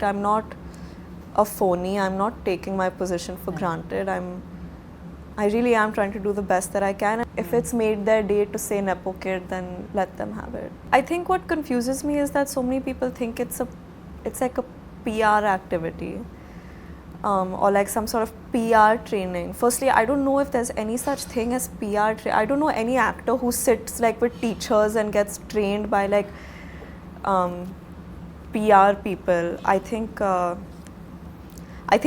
I'm not a phony. I'm not taking my position for granted. I really am trying to do the best that I can. If it's made their day to say Nepo kid, then let them have it. I think what confuses me is that so many people think it's like a PR activity. Or like some sort of PR training. Firstly, I don't know if there's any such thing as PR. I don't know any actor who sits like with teachers and gets trained by like PR people. I think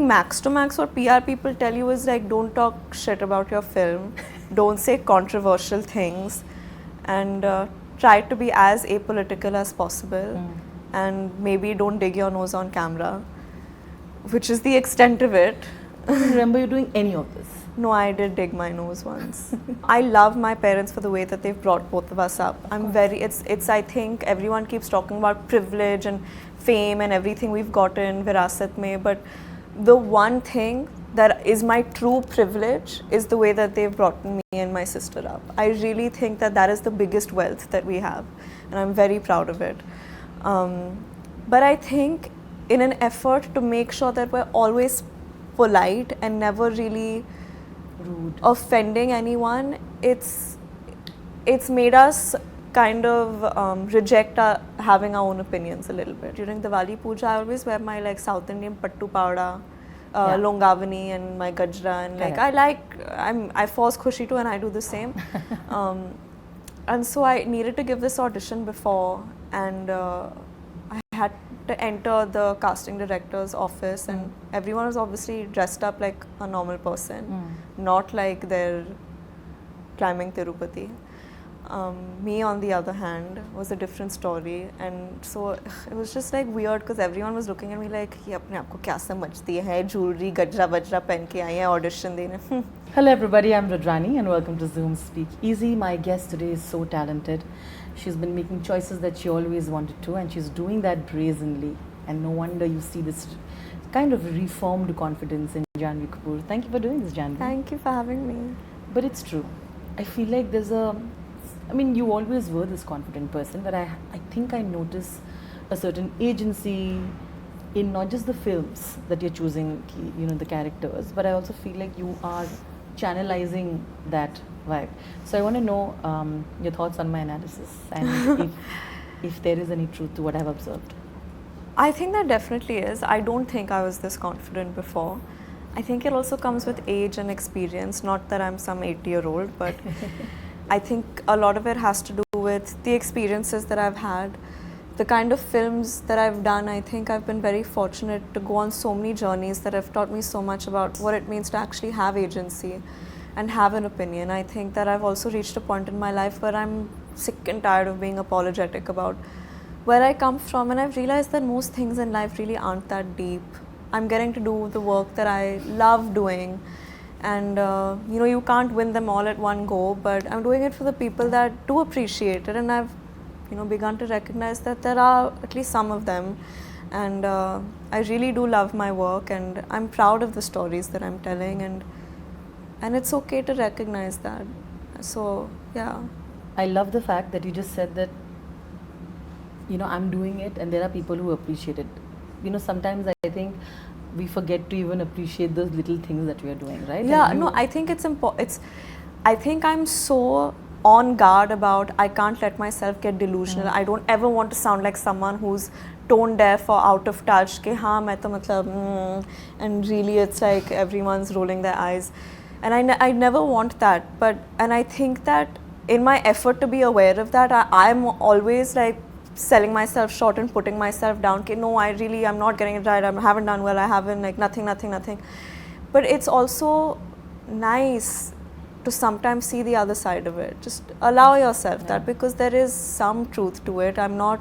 max to max what PR people tell you is like, don't talk shit about your film, don't say controversial things, and try to be as apolitical as possible, and maybe don't dig your nose on camera, which is the extent of it. I don't remember you doing any of this. No, I did dig my nose once. I love my parents for the way that they've brought both of us up. It's I think everyone keeps talking about privilege and fame and everything we've gotten, virasat mein, but the one thing that is my true privilege is the way that they've brought me and my sister up. I really think that is the biggest wealth that we have, and I'm very proud of it. But I think in an effort to make sure that we're always polite and never really Rude, offending anyone, it's made us kind of reject having our own opinions a little bit. During Diwali Puja, I always wear my like South Indian pattu pavda, longavani, and my gajra, and like I force Khushi to, and I do the same. And so I needed to give this audition before, and I had to enter the casting director's office, and everyone was obviously dressed up like a normal person, not like they're climbing Tirupati. Me, on the other hand, was a different story, and so it was just like weird because everyone was looking at me like, "ये अपने आप को क्या समझती है? Jewelry, गजरा वजरा पहन के आई है audition देने." Hello everybody, I'm Rudrani and welcome to Zoom Speak Easy. My guest today is so talented. She's been making choices that she always wanted to, and she's doing that brazenly. And no wonder you see this kind of reformed confidence in Janhvi Kapoor. Thank you for doing this, Janhvi. Thank you for having me. But it's true. I feel like you always were this confident person, but I think I notice a certain agency in not just the films that you're choosing, the characters, but I also feel like you are channelizing that vibe. So I want to know your thoughts on my analysis and if there is any truth to what I've observed. I think there definitely is. I don't think I was this confident before. I think it also comes with age and experience, not that I'm some 80-year-old, but I think a lot of it has to do with the experiences that I've had, the kind of films that I've done. I think I've been very fortunate to go on so many journeys that have taught me so much about what it means to actually have agency and have an opinion. I think that I've also reached a point in my life where I'm sick and tired of being apologetic about where I come from, and I've realized that most things in life really aren't that deep. I'm getting to do the work that I love doing, and you can't win them all at one go, but I'm doing it for the people that do appreciate it, and I've begun to recognize that there are at least some of them, and I really do love my work, and I'm proud of the stories that I'm telling, and it's okay to recognize that. So yeah, I love the fact that you just said that I'm doing it and there are people who appreciate it. Sometimes I think we forget to even appreciate those little things that we are doing, right? Yeah, no, I think it's important. I think I'm so on guard about I can't let myself get delusional. I don't ever want to sound like someone who's tone deaf or out of touch. Ke haan, main to matlab, and really it's like everyone's rolling their eyes. And I never want that. And I think that in my effort to be aware of that, I'm always like selling myself short and putting myself down. Ke no, I'm not getting it right. I haven't done well. I haven't, like nothing. But it's also nice to sometimes see the other side of it. Just allow yourself that, because there is some truth to it. I'm not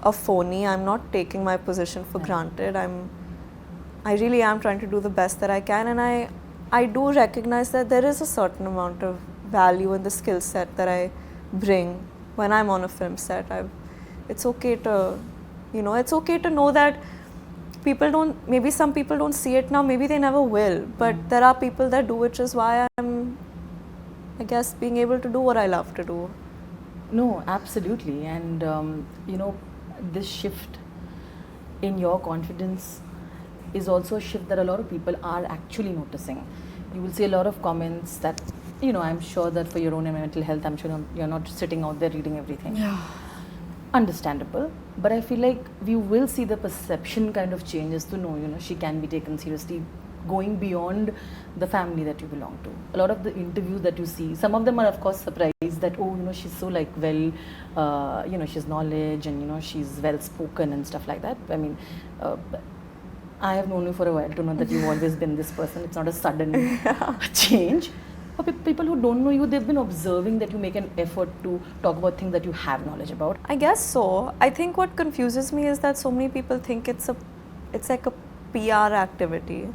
a phony. I'm not taking my position for granted. I really am trying to do the best that I can, and I do recognize that there is a certain amount of value in the skill set that I bring when I'm on a film set. It's okay to, it's okay to know that maybe some people don't see it now, maybe they never will, but there are people that do, which is why I'm, I guess, being able to do what I love to do. No, absolutely. And this shift in your confidence is also a shift that a lot of people are actually noticing. You will see a lot of comments that, you know, I'm sure that for your own mental health, I'm sure you're not sitting out there reading everything. Yeah. Understandable, but I feel like we will see the perception kind of changes to know, you know, she can be taken seriously, going beyond the family that you belong to. A lot of the interviews that you see, some of them are of course surprised that, oh, you know, she's so like well, you know, she's knowledge and, you know, she's well spoken and stuff like that. I mean, I have known you for a while to know that you've always been this person. It's not a sudden change. For people who don't know you, they've been observing that you make an effort to talk about things that you have knowledge about. I guess so. I think what confuses me is that so many people think it's like a PR activity,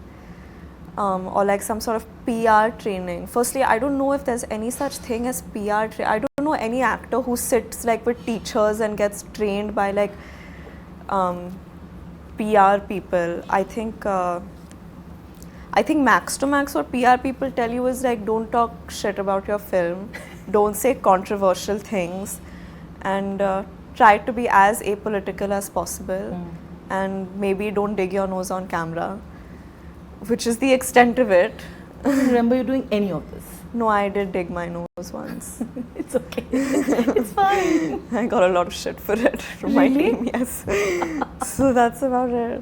or like some sort of PR training. Firstly, I don't know if there's any such thing as PR training. I don't know any actor who sits like with teachers and gets trained by like PR people. I think max to max what PR people tell you is like, don't talk shit about your film, don't say controversial things, and try to be as apolitical as possible, and maybe don't dig your nose on camera, which is the extent of it. I don't remember you doing any of this. No, I did dig my nose once. It's okay. It's fine. I got a lot of shit for it from my team, yes. So that's about it.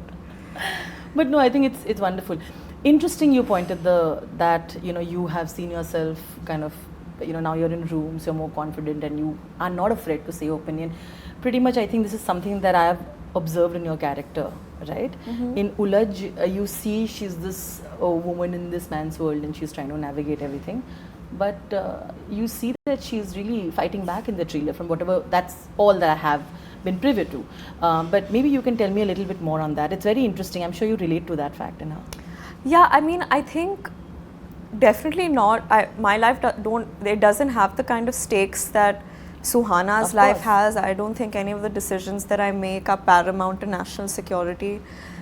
But no, I think it's wonderful. Interesting you pointed that, you know, you have seen yourself kind of, you know, now you're in rooms, you're more confident and you are not afraid to say your opinion. Pretty much I think this is something that I have observed in your character, right? In Ulajh, you see she's this woman in this man's world and she's trying to navigate everything. But you see that she's really fighting back in the trailer from whatever, that's all that I have been privy to. But maybe you can tell me a little bit more on that. It's very interesting. I'm sure you relate to that fact in her. Yeah, I mean, I think definitely not. My life it doesn't have the kind of stakes that Suhana's life has. I don't think any of the decisions that I make are paramount to national security.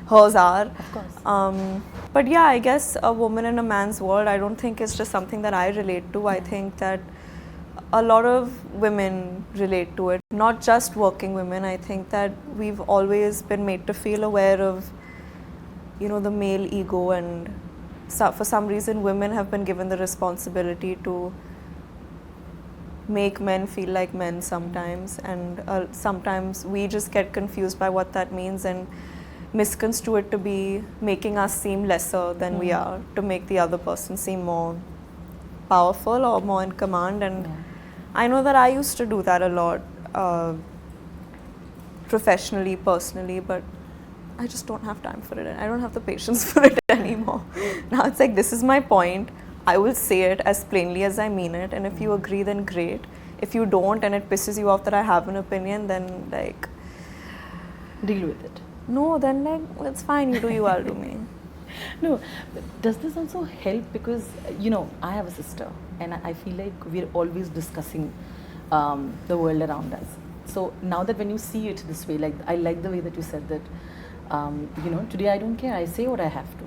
Hers are. Of course. But yeah, I guess a woman in a man's world, I don't think it's just something that I relate to. I think that a lot of women relate to it, not just working women. I think that we've always been made to feel aware of, you know, the male ego, and for some reason women have been given the responsibility to make men feel like men sometimes, and sometimes we just get confused by what that means and misconstrue it to be making us seem lesser than we are, to make the other person seem more powerful or more in command. And I know that I used to do that a lot, professionally, personally, but I just don't have time for it. I don't have the patience for it anymore. Now it's like, this is my point. I will say it as plainly as I mean it. And if you agree, then great. If you don't and it pisses you off that I have an opinion, then like, deal with it. No, then like, it's fine. You do you, I'll do me. No, but does this also help? Because, you know, I have a sister and I feel like we're always discussing the world around us. So now that when you see it this way, like, I like the way that you said that, you know, today I don't care, I say what I have to.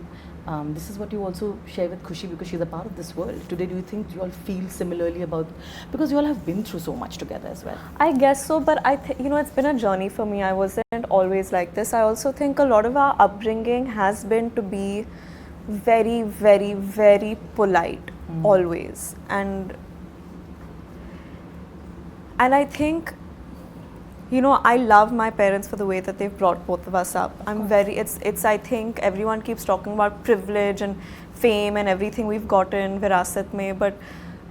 This is what you also share with Khushi, because she's a part of this world. Today, do you think you all feel similarly about, because you all have been through so much together as well? I guess so, but you know, it's been a journey for me. I wasn't always like this. I also think a lot of our upbringing has been to be very, very, very polite, always. And I think, you know, I love my parents for the way that they've brought both of us up. It's I think everyone keeps talking about privilege and fame and everything we've gotten, virasat mein, but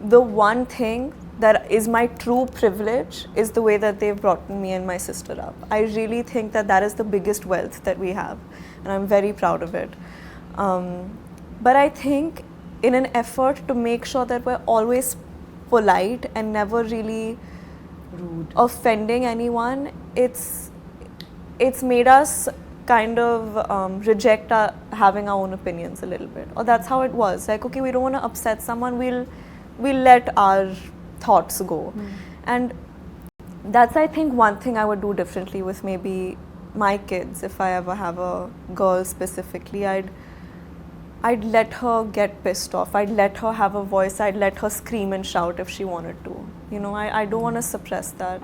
the one thing that is my true privilege is the way that they've brought me and my sister up. I really think that that is the biggest wealth that we have, and I'm very proud of it. But I think in an effort to make sure that we're always polite and never really Rude, offending anyone, it's made us kind of reject having our own opinions a little bit. Or that's how it was. Like, okay, we don't want to upset someone, we'll let our thoughts go. And that's, I think, one thing I would do differently with maybe my kids. If I ever have a girl specifically, I'd let her get pissed off. I'd let her have a voice. I'd let her scream and shout if she wanted to. You know, I don't want to suppress that.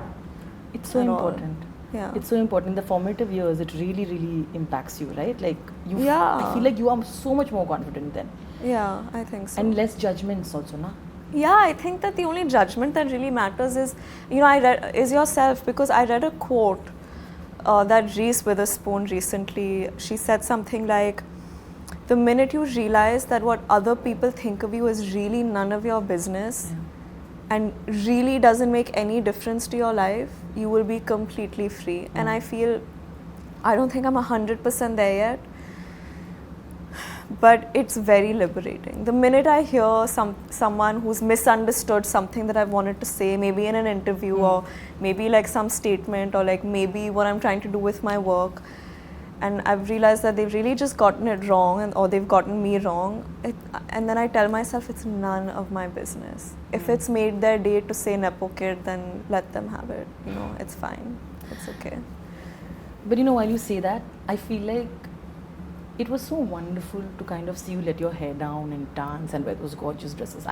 it's so at all. important. Yeah. It's so important. The formative years, it really, really impacts you, right? Like you, Yeah. I feel like you are so much more confident then, Yeah, I think so. and less judgments also, na? Yeah, I think that the only judgment that really matters is, is yourself, because I read a quote that Reese Witherspoon recently, she said something like, the minute you realize that what other people think of you is really none of your business and really doesn't make any difference to your life, you will be completely free. And I feel, I don't think I'm 100% there yet, but it's very liberating. The minute I hear someone who's misunderstood something that I've wanted to say, maybe in an interview or maybe like some statement or like maybe what I'm trying to do with my work, and I've realized that they've really just gotten it wrong or they've gotten me wrong, and then I tell myself it's none of my business. If it's made their day to say Nepo kid, then let them have it. It's fine. It's okay. But while you say that, I feel like it was so wonderful to kind of see you let your hair down and dance and wear those gorgeous dresses.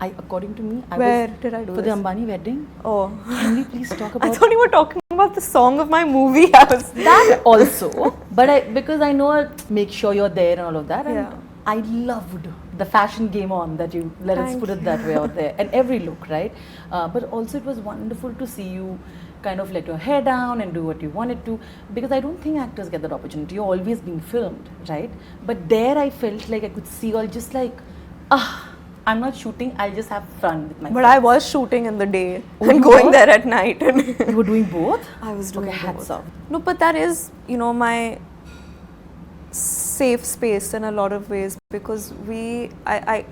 According to me, Where did I do for this? the Ambani wedding. Oh. Can we please talk about I thought you were talking about the song of my movie. that also, but because I know make sure you're there and all of that. And Yeah. I loved the fashion game on that you let's put it that way out there, and every look, right? But also it was wonderful to see you kind of let your hair down and do what you wanted to, because I don't think actors get that opportunity. You're always being filmed, right? But there I felt like I could see you all just like, I'm not shooting, I'll just have fun with my But friends. I was shooting in the day Oh, and you going were? there at night. And You were doing both? I was doing Okay, hats both. off. No, but that is, my safe space in a lot of ways, because I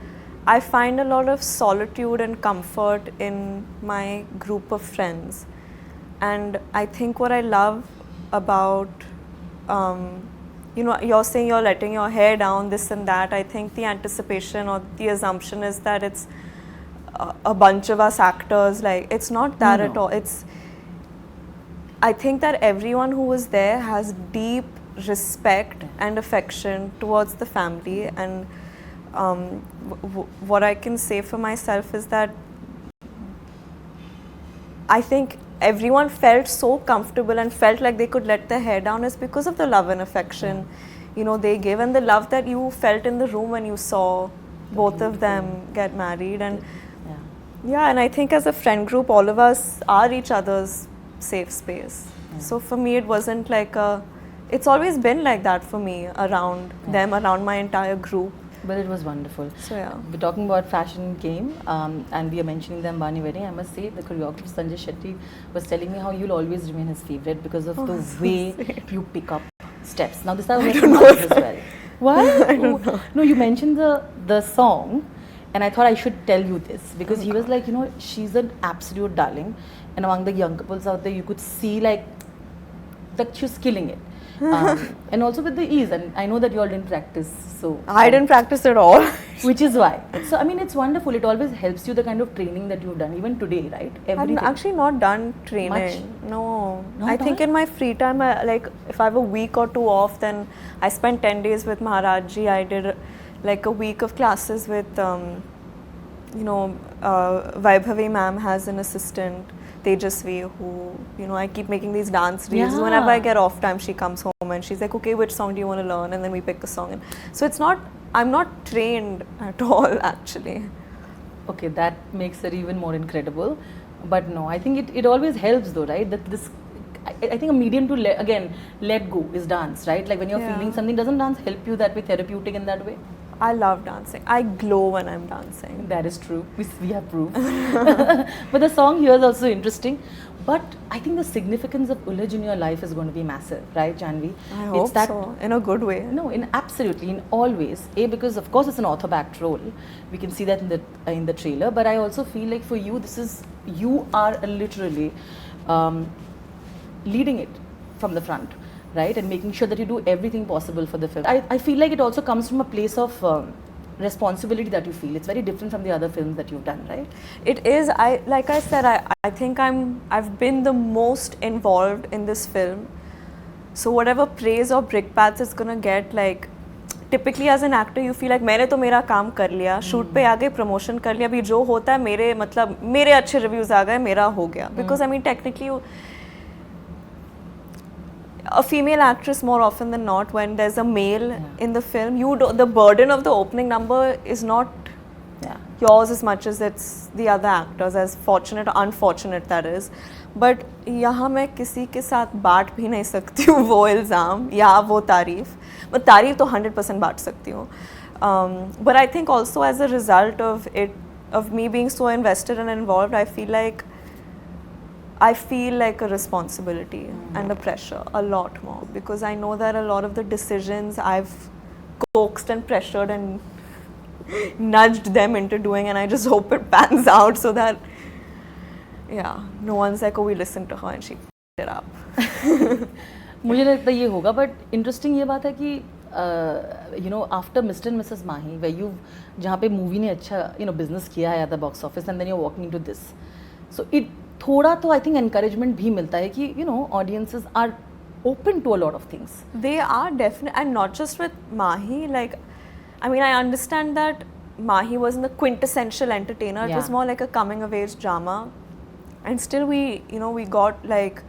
find a lot of solitude and comfort in my group of friends. And I think what I love about, you're saying you're letting your hair down, this and that. I think the anticipation or the assumption is that it's a bunch of us actors. Like, it's not that at all. I think that everyone who was there has deep respect and affection towards the family. And what I can say for myself is that I think everyone felt so comfortable and felt like they could let their hair down is because of the love and affection, they give, and the love that you felt in the room when you saw both of them get married. And and I think as a friend group, all of us are each other's safe space. So for me, it wasn't like it's always been like that for me around them, around my entire group. But it was wonderful. So yeah. We're talking about fashion game, and we are mentioning the Ambani wedding. I must say, the choreographer Sanjay Shetty was telling me how you'll always remain his favorite because of the way you pick up steps. Now this I was as well. Why? I don't know. No, you mentioned the song, and I thought I should tell you this because he was like, she's an absolute darling, and among the young couples out there, you could see like that she's killing it. And also with the ease, and I know that you all didn't practice, so I didn't practice at all. which is why. So I mean, it's wonderful. It always helps you, the kind of training that you've done, even today, right? I've actually not done training. Much? No. Not I think all? in my free time, like if I have a week or two off, then I spend 10 days with Maharajji. I did like a week of classes with, Vaibhavi ma'am has an assistant, Tejasvi, who, I keep making these dance reels. Yeah. Whenever I get off time, she comes home and she's like, okay, which song do you want to learn? And then we pick a song. And so I'm not trained at all, actually. Okay, that makes it even more incredible. But no, I think it always helps though, right? That I think a medium to let go is dance, right? Like when you're feeling something, doesn't dance help you that way, therapeutic in that way? I love dancing. I glow when I'm dancing. That is true. We have proof. But the song here is also interesting. But I think the significance of Ulajh in your life is going to be massive, right, Janhvi? I hope so. In a good way. No, absolutely, in all ways. Because of course it's an author-backed role. We can see that in the trailer. But I also feel like for you, you are literally leading it from the front, right? And making sure that you do everything possible for the film. I feel like it also comes from a place of responsibility that you feel. It's very different from the other films that you've done, right? It is. Like I said, I think I've been the most involved in this film. So whatever praise or brickbats it's gonna get, like typically as an actor you feel like मैंने तो मेरा काम कर लिया, shoot पे आ गए, promotion कर लिया, अभी जो होता है मेरे अच्छे reviews आ गए, मेरा हो गया. Because I mean technically a female actress more often than not, when there's a male Yeah. in the film, the burden of the opening number is not Yeah. yours as much as it's the other actors, as fortunate or unfortunate that is. But यहाँ मैं किसी के साथ बांट भी नहीं सकती हूँ वो इल्ज़ाम या वो तारीफ़. मैं तारीफ़ तो 100% बांट सकती हूँ. But I think also as a result of it, of me being so invested and involved, I feel like a responsibility and a pressure a lot more, because I know that a lot of the decisions I've coaxed and pressured and nudged them into doing, and I just hope it pans out so that, yeah, no one's like, oh, we listened to her and she f***ed it up. मुझे लगता है ये होगा, but interesting ये बात है कि you know after mister and missus Mahi, way you जहाँ पे मूवी ने अच्छा बिजनेस किया है at the box office, and then you walking to this, so it थोड़ा तो आई थिंक एनकरेजमेंट भी मिलता है कि audiences are open to a lot of things. They are definitely, and not just with Mahi. Like, I mean, I understand that Mahi wasn't the quintessential entertainer. It was more like a coming of age drama, and still we got like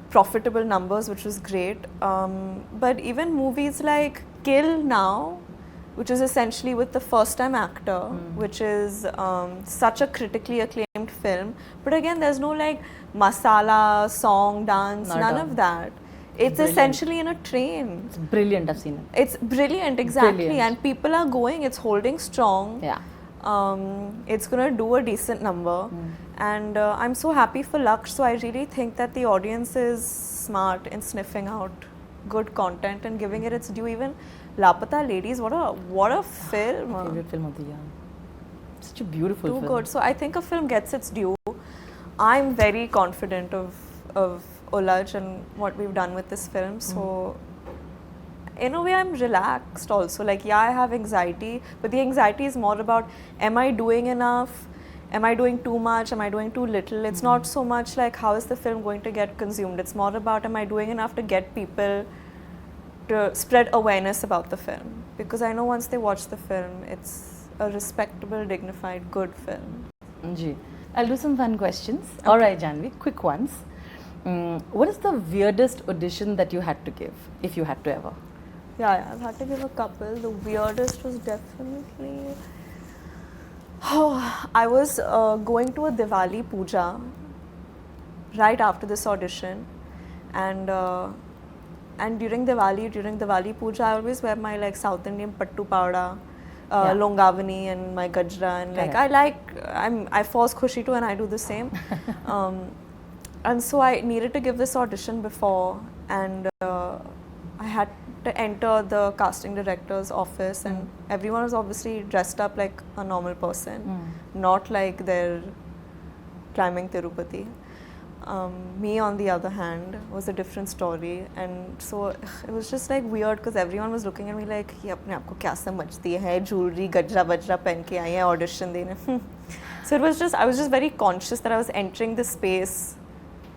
profitable numbers, which was great. But even movies like Kill now, which is essentially with the first time actor, which is such a critically acclaimed film. But again, there's no like masala, song, dance, none of that. It's essentially in a train. It's brilliant, I've seen it. It's brilliant, exactly. Brilliant. And people are going, it's holding strong. Yeah. It's going to do a decent number. And I'm so happy for Laksh. So I really think that the audience is smart in sniffing out good content and giving it its due. Even Lapata Ladies, what a film. My favorite film of the year. Such a beautiful film. Too good. So I think a film gets its due. I'm very confident of Ulajh and what we've done with this film. So in a way I'm relaxed also. Like, yeah, I have anxiety, but the anxiety is more about, am I doing enough? Am I doing too much? Am I doing too little? It's not so much like how is the film going to get consumed. It's more about, am I doing enough to get people to spread awareness about the film? Because I know once they watch the film, it's a respectable, dignified, good film. Ji. I'll do some fun questions. Okay. All right, Janhvi, quick ones. What is the weirdest audition that you had to give, if you had to ever? Yeah, I've had to give a couple. The weirdest was definitely... I was going to a Diwali puja right after this audition, and during Diwali puja, I always wear my like South Indian pattu pavda, longavani, and my gajra, and like I force Khushi to, and I do the same. And so I needed to give this audition before, and I had to enter the casting director's office, and everyone was obviously dressed up like a normal person, not like they're climbing Tirupati. Me, on the other hand, was a different story, and so it was just like weird because everyone was looking at me like, "ये अपने आप को क्या समझती है? Jewelry, गजरा बजरा पहन के आई है audition देने." So I was just very conscious that I was entering the space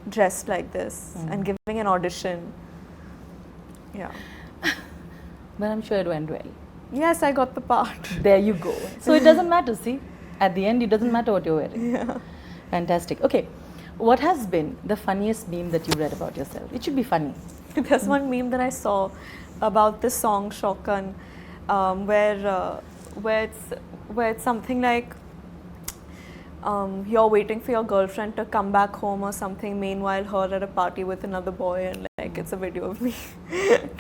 dressed like this and giving an audition. Yeah. But I'm sure it went well. Yes, I got the part. There you go. So it doesn't matter, see? At the end, it doesn't matter what you're wearing. Yeah. Fantastic. Okay. What has been the funniest meme that you read about yourself? It should be funny. There's one meme that I saw about this song Shokan, where it's something like you're waiting for your girlfriend to come back home or something, meanwhile her at a party with another boy, and like it's a video of me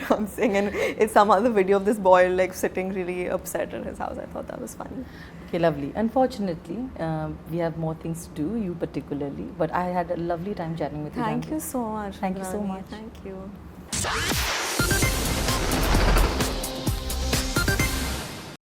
dancing, and it's some other video of this boy like sitting really upset in his house. I thought that was funny. Okay, lovely. Unfortunately, we have more things to do, you particularly, but I had a lovely time chatting with you. Thank you so much. Thank you so Rani. much. Thank you.